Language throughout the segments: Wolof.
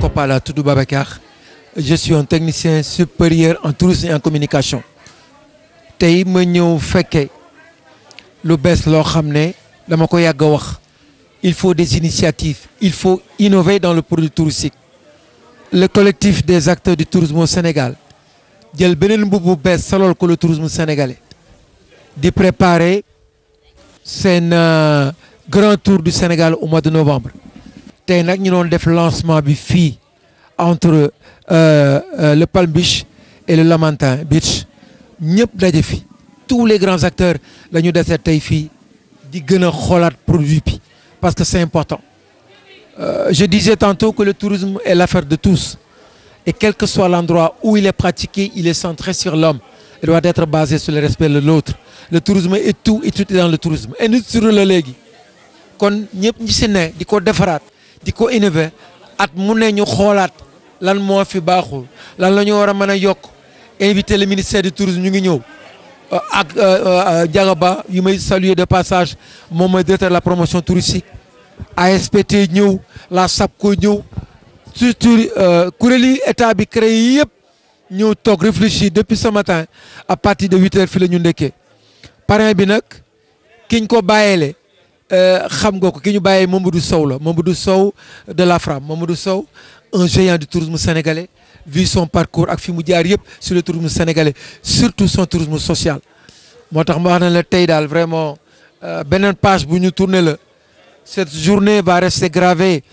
Kopala tudd Babacar. Je suis un technicien supérieur en tourisme et en communication. Tey ma ñëw fekke lu bees loo xam ne dama ko yàgg a wax. Il faut des initiatives, il faut innover dans le produit touristique. Le collectif des acteurs du tourisme au Sénégal jël beneen mbubb bu bees solol ko le tourisme sénégalais di préparer seen grand tour du Sénégal au mois de novembre. Tey nag ñu doon def lancement bi fii entre le Palm Beach et le Lamentin Beach ñëpp daje fi tous les grands acteurs la ñu dese tey fii di gën a xoolaat produit bi parce que c'est important. Je disais tantôt que le tourisme est l'affaire de tous et quel que soit l'endroit où il est pratiqué, il est centré sur l'homme. Il doit être basé sur le respect de l'autre. Le tourisme est tout et tout est dans le tourisme. Et nous sur le léegi kon ñëpp ñi si ne di ko defaraat di ko innover at mu ne ñu xoolaat lan moo fi baaxul lan la ñu war a mën a yokk inviter le ministère du tourisme ñu ngi ñëw ak Diagaba yu may saluer de passage moom mooy directeur de la promotion touristique ASPT ñëw la SAPCO ñëw surtout kuréeli état bi créé yëpp ñëw toog réfléchir depuis ce matin à partir de 8 heures fi la ñu ndekkee parrain bi nag kiñ ko bàyyeele xam nga ko ki ñu bàyyee Mamadou Sow la Mamadou Sow de la FRAM Mamadou Sow un géant du tourisme sénégalais vu son parcours ak fi mu jaar yëpp sur le tourisme sénégalais surtout son tourisme social moo tax ma wax na la tey daal vraiment beneen page bu ñu tourné la cette journée va rester gravée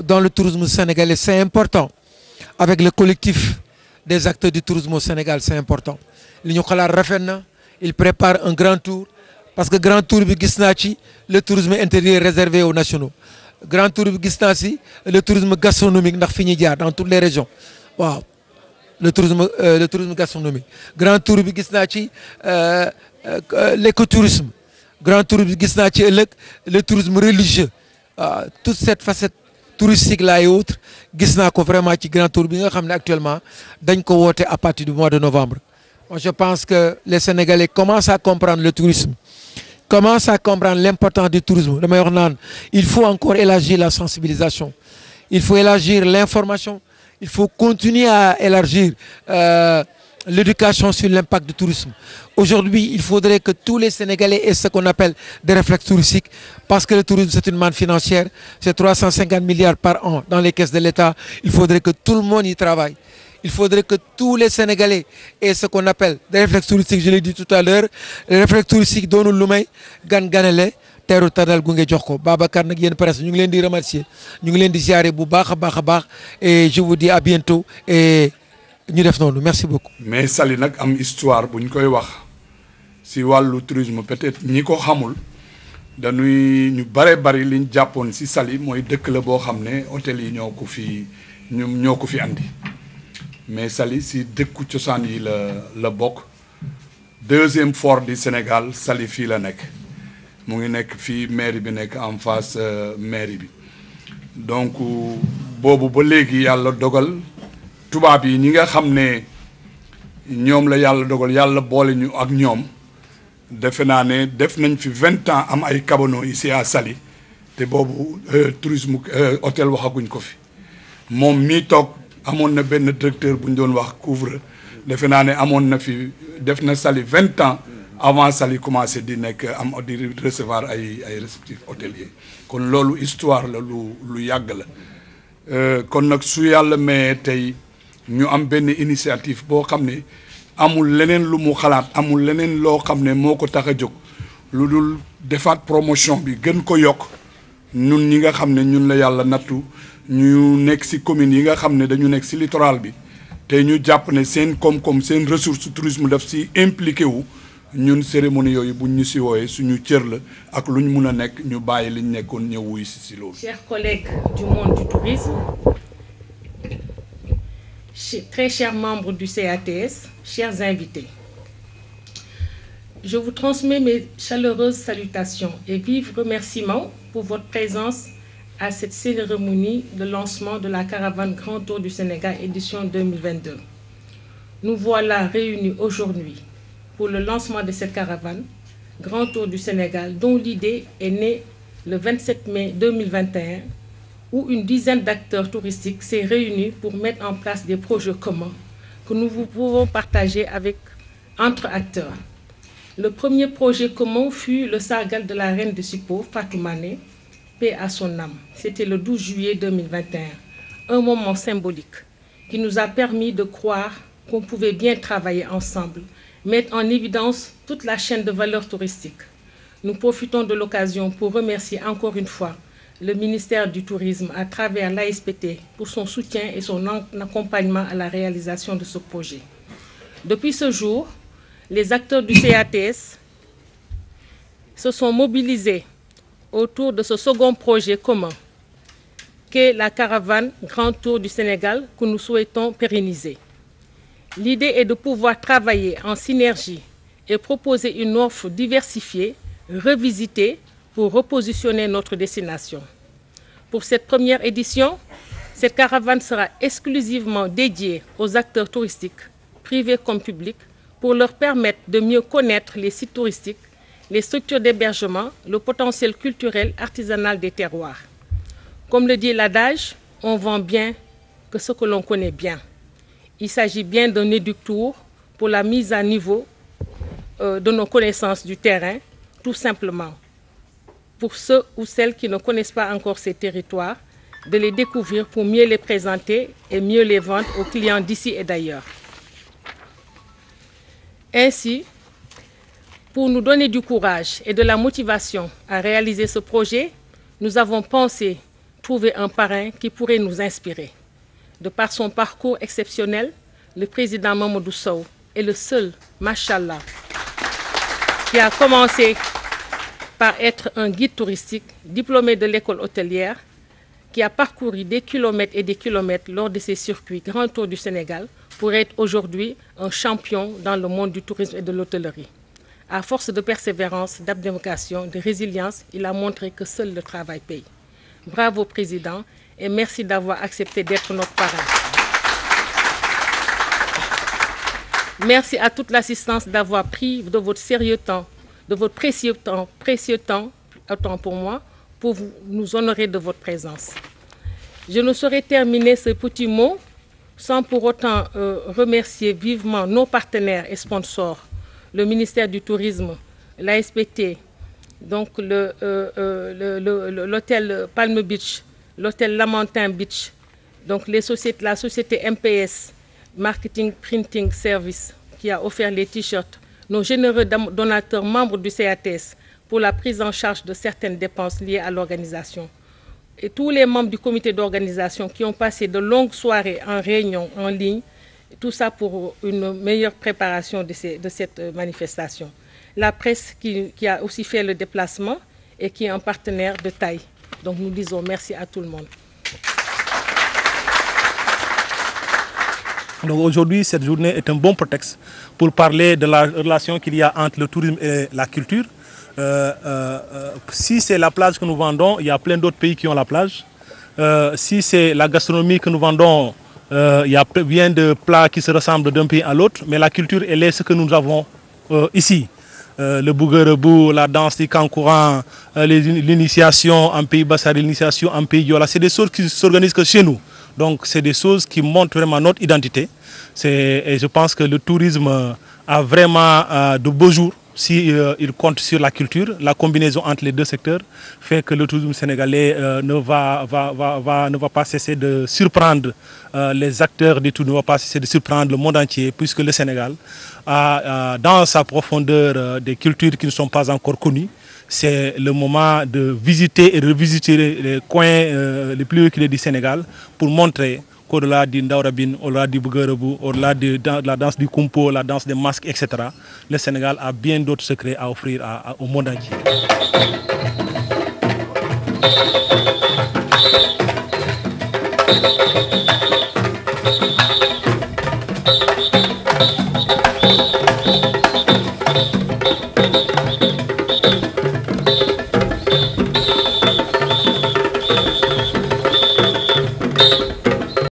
dans le tourisme sénégalais c'est important avec le collectif des acteurs du tourisme au Sénégal c'est important li ñu xalaat rafet na il prépare un grand tour parce que grand tour bi gis naa ci le tourisme intérieur réservé aux nationaux grand tour bi gis naa si le tourisme gastronomique ndax fi ñuy jaar dans toutes les régions waaw le tourisme gastronomique grand tour bi gis naa ci l'écotourisme grand tour bi gis naa ci ëllëg le tourisme religieux toute cette facette touristique là et autres gis naa ko vraiment ci grand tour bi nga xam ne actuellement dañ ko woote à partir du mois de novembre. Moi, je pense que les Sénégalais commencent à comprendre le tourisme commencent à comprendre l'importance du tourisme damay wax naan il faut encore élargir la sensibilisation il faut élargir l'information il faut continuer à élargir l'éducation sur l'impact du tourisme. Aujourd'hui, il faudrait que tous les Sénégalais aient ce qu'on appelle des réflexes touristiques parce que le tourisme, c'est une manne financière. C'est 350 milliards par an dans les caisses de l'État. Il faudrait que tout le monde y travaille. Il faudrait que tous les Sénégalais aient ce qu'on appelle des réflexes touristiques. Je l'ai dit tout à l'heure. Les réflexes touristiques doonul lu may gan-ganale teeru tànnal gunge jox ko Babacar nag yéen presse ñu ngi leen di remercier ñu ngi leen di ziare bu baax a baax a baax et je vous dis à bientôt et ñu def noonu merci beaucoup. mais Saly nag am histoire bu ñu koy wax si wàllu tourisme peut-être ñi ko xamul dañuy ñu bari liñ jàppoon si Saly mooy dëkk la boo xam ne hôtel yi ñoo ko fi andi mais Saly si dëkku cosaan yi la bokk deuxième fort du Sénégal Saly fii la nekk mu ngi nekk fii mairie bi nekk en face mairie bi donc boobu ba léegi yàlla dogal. tubaab yi ñi nga xam ne ñoom la yàlla dogal yàlla boole ñu ak ñoom defe naa ne def nañ fi 20 ans am ay cabanon ici à Saly te boobu tourisme hôtel waxaguñ ko fi moom mii toog amoon na benn directeur bu ñu doon wax couvre defe naa ne amoon na fi def na Saly 20 ans avant Saly commencé di nekk am di recevoir ay réceptifs hôteliers kon loolu histoire la lu yàgg la kon nag su yàlla mayee tey ñu am benn initiative boo xam ne amul leneen lu mu xalaat amul leneen loo xam ne moo ko tax a jóg lu dul defaat promotion bi gën ko yokk ñun ñi nga xam ne ñun la yàlla nattu ñu nekk ci communes yi nga xam ne dañu nekk ci littoral bi te ñu jàpp ne seen koom-koom seen ressource tourisme daf ci impliqué wu ñun cérémonie yooyu buñ ñu ci wooyee suñu cër la ak lu ñu mun a nekk ñu bàyyi liñ nekkoon ñëw wuy ci loolu. Chers collègues du monde du tourisme, très chers membres du CATS, chers invités, je vous transmets mes chaleureuses salutations et vifs remerciements pour votre présence à cette cérémonie de lancement de la caravane Grand Tour du Sénégal édition 2022. Nous voilà réunis aujourd'hui pour le lancement de cette caravane Grand Tour du Sénégal dont l'idée est née le 27 mai 2021 où une dizaine d'acteurs touristiques s'est réunie pour mettre en place des projets communs que nous pouvons partager entre acteurs. Le premier projet commun fut le sargal de la reine de Sipo, Fatou Mané, paix à son âme. C'était le 12 juillet 2021, un moment symbolique qui nous a permis de croire qu'on pouvait bien travailler ensemble, mettre en évidence toute la chaîne de valeur touristique. Nous profitons de l'occasion pour remercier encore une fois le ministère du Tourisme à travers l'ASPT pour son soutien et son accompagnement à la réalisation de ce projet. Depuis ce jour, les acteurs du CATS se sont mobilisés autour de ce second projet commun qu'est la caravane Grand Tour du Sénégal que nous souhaitons pérenniser. L'idée est de pouvoir travailler en synergie et proposer une offre diversifiée, revisitée, pour repositionner notre destination. Pour cette première édition, cette caravane sera exclusivement dédiée aux acteurs touristiques, privés comme publics, pour leur permettre de mieux connaître les sites touristiques, les structures d'hébergement, le potentiel culturel artisanal des terroirs. Comme le dit l'adage, on vend bien que ce que l'on connaît bien. Il s'agit bien d'un éductour pour la mise à niveau de nos connaissances du terrain, tout simplement. Pour ceux ou celles qui ne connaissent pas encore ces territoires, de les découvrir pour mieux les présenter et mieux les vendre aux clients d'ici et d'ailleurs. Ainsi, pour nous donner du courage et de la motivation à réaliser ce projet, nous avons pensé trouver un parrain qui pourrait nous inspirer. De par son parcours exceptionnel, le président Mamadou Sow est le seul, machallah, qui a commencé par être un guide touristique diplômé de l'école hôtelière, qui a parcouru des kilomètres et des kilomètres lors de ses circuits Grand Tour du Sénégal pour être aujourd'hui un champion dans le monde du tourisme et de l'hôtellerie. À force de persévérance, d'abnégation, de résilience, il a montré que seul le travail paye. Bravo Président et merci d'avoir accepté d'être notre parrain. Merci à toute l'assistance d'avoir pris de votre sérieux temps, de votre précieux temps pour moi, pour nous honorer de votre présence. Je ne saurais terminer ce petit mot sans pour autant remercier vivement nos partenaires et sponsors, le ministère du Tourisme, l'ASPT, donc l'hôtel Palm Beach, l'hôtel Lamentin Beach, donc la société MPS, Marketing Printing Service, qui a offert les t-shirts, nos généreux donateurs membres du CATS pour la prise en charge de certaines dépenses liées à l'organisation. Et tous les membres du comité d'organisation qui ont passé de longues soirées en réunion, en ligne, tout ça pour une meilleure préparation de cette manifestation. La presse qui a aussi fait le déplacement et qui est un partenaire de taille. Donc nous disons merci à tout le monde. Donc aujourd'hui, cette journée est un bon prétexte pour parler de la relation qu'il y a entre le tourisme et la culture. Si c'est la plage que nous vendons, il y a plein d'autres pays qui ont la plage. Si c'est la gastronomie que nous vendons, il y a bien de plats qui se ressemblent d'un pays à l'autre. Mais la culture, elle est ce que nous avons ici. Le bouguerebou, la danse du Kankourang, l'initiation en pays Bassari, l'initiation en pays Yola, c'est des choses qui s'organisent que chez nous. Donc c'est des choses qui montrent vraiment notre identité. Et je pense que le tourisme a vraiment de beaux jours si il compte sur la culture. La combinaison entre les deux secteurs fait que le tourisme sénégalais ne va pas cesser de surprendre les acteurs du tourisme, ne va pas cesser de surprendre le monde entier, puisque le Sénégal a dans sa profondeur des cultures qui ne sont pas encore connues. C'est le moment de visiter et revisiter les coins les plus reculés du Sénégal pour montrer qu'au-delà du Ndaorabine, au-delà du Bouguerebou, au-delà de la danse du Kumpo, la danse des masques, etc., le Sénégal a bien d'autres secrets à offrir au monde entier.